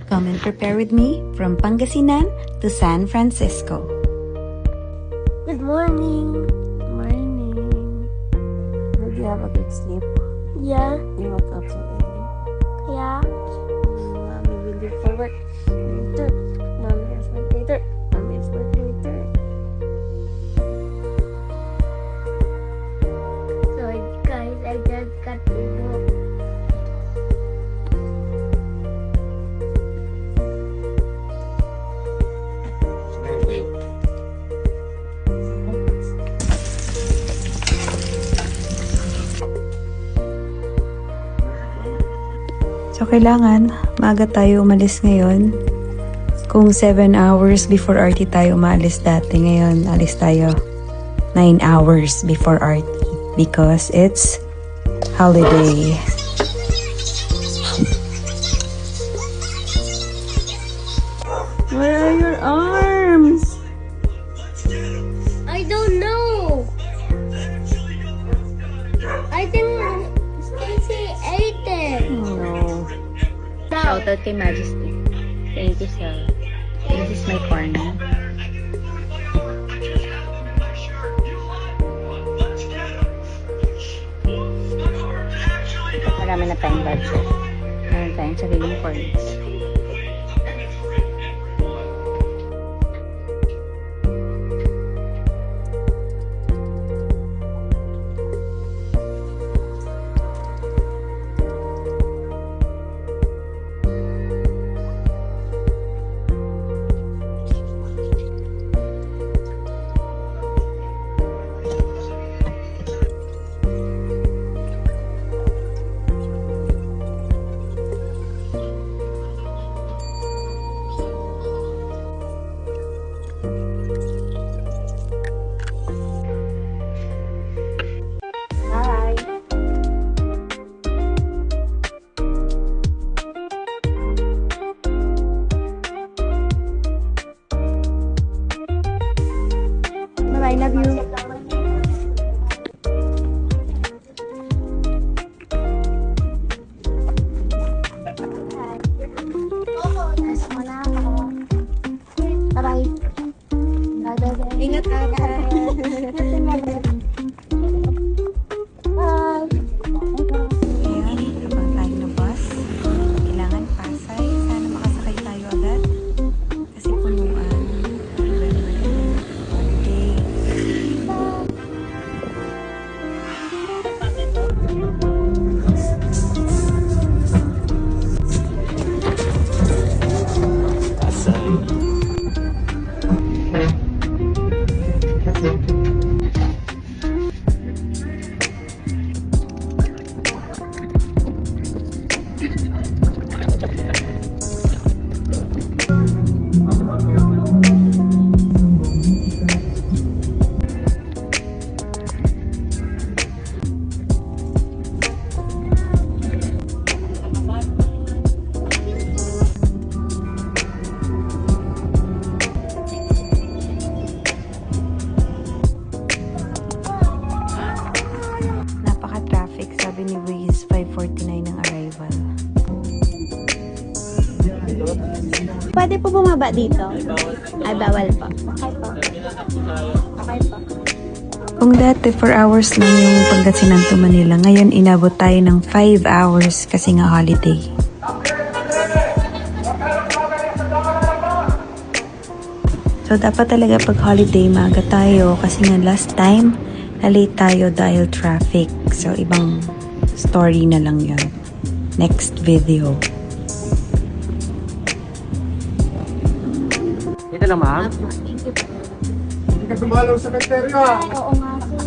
Come and prepare with me from Pangasinan to San Francisco. Good morning. Good morning. Did you have a good sleep? Yeah. You woke up so early. Yeah. Mommy will leave for work later. Mommy has work later. Mommy has work later. So guys, I just got to walk. So, kailangan maaga tayo umalis ngayon. Kung 7 hours before RT tayo umaalis dati, ngayon alis tayo 9 hours before RT because it's holiday. Where are your arms? I don't know. I think Stacy ate it. No. Shout out kay Majesty. Thank you, sir. This is my corner. Marami na tayong budget. Marami tayong sariling corners. I love you. Bye-bye. Bye-bye. Ingat ka. Bye. Ayan, habang tayo ng bus, kailangan Pasay. Sana makasakay tayo agad. Kasi punuan. Okay. Napaka-traffic, sabi ni Waze, 5:49 ang arrival. Pwede po bumaba dito? Ay, bawal po. Okay po. Okay po. Kung dati 4 hours lang yung Pangasinan to Manila, ngayon inabot tayo ng 5 hours kasi nga holiday. So, dapat talaga pag holiday, maaga tayo kasi nga last time, na-late tayo dahil traffic. So, ibang story na lang yun. Next video. Dito lang, ma'am. Hindi ka dumalaw sa cemetery, ha? Oo nga, sir.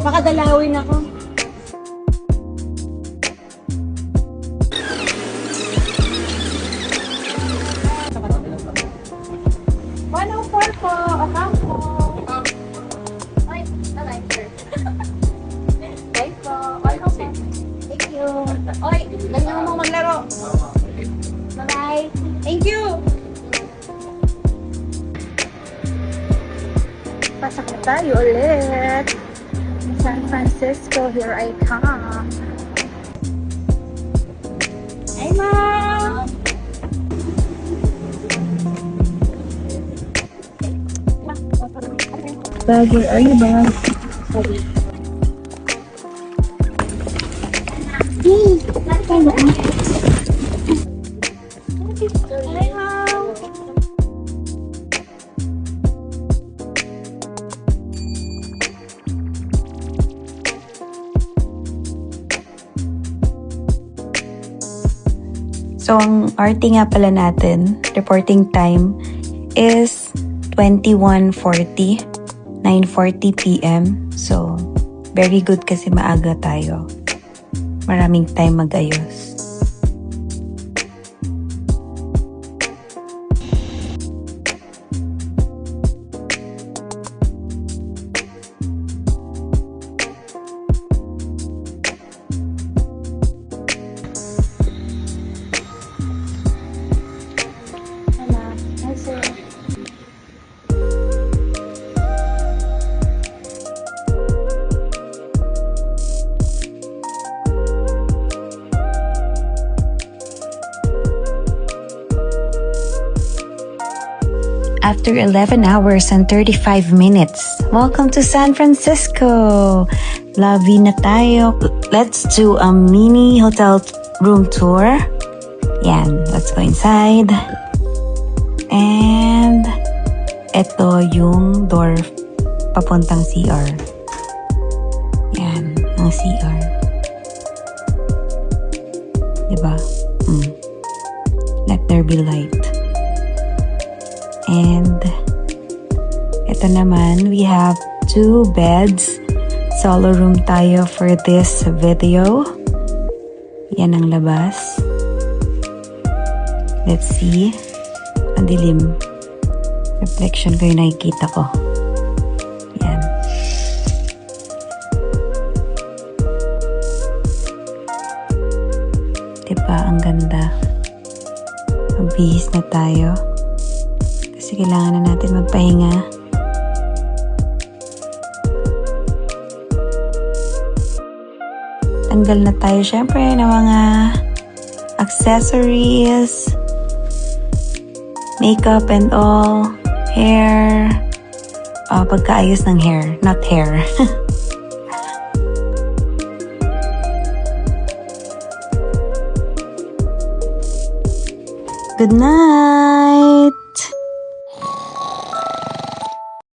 Baka dalawin ako. Po, Ocampo. Ay, alay, sir. Bye po. Welcome po. Thank you. Oy, ganyan mo maglaro. Bye-bye. Thank you. Pasok na tayo ulit. San Francisco, here I come. Hi, Mom! Bag, where are you, bag? So, ang RT nga pala natin, reporting time is 21:40, 9:40 p.m. So, very good kasi maaga tayo. Maraming time mag-ayos. After 11 hours and 35 minutes, welcome to San Francisco! Labi na tayo. Let's do a mini hotel room tour. Yan, let's go inside. And ito yung door papuntang CR. Yan, ang CR. Diba? Let there be light. And ito naman, we have 2 beds. Solo room tayo for this video. Yan ang labas. Let's see. Ang dilim. Reflection ko yung nakikita ko. Yan. Diba? Ang ganda. Magbihis na tayo. Kasi kailangan na natin magpahinga. Tanggal na tayo syempre ng mga accessories, makeup and all, hair, pagkaayos ng hair, not hair. Good night!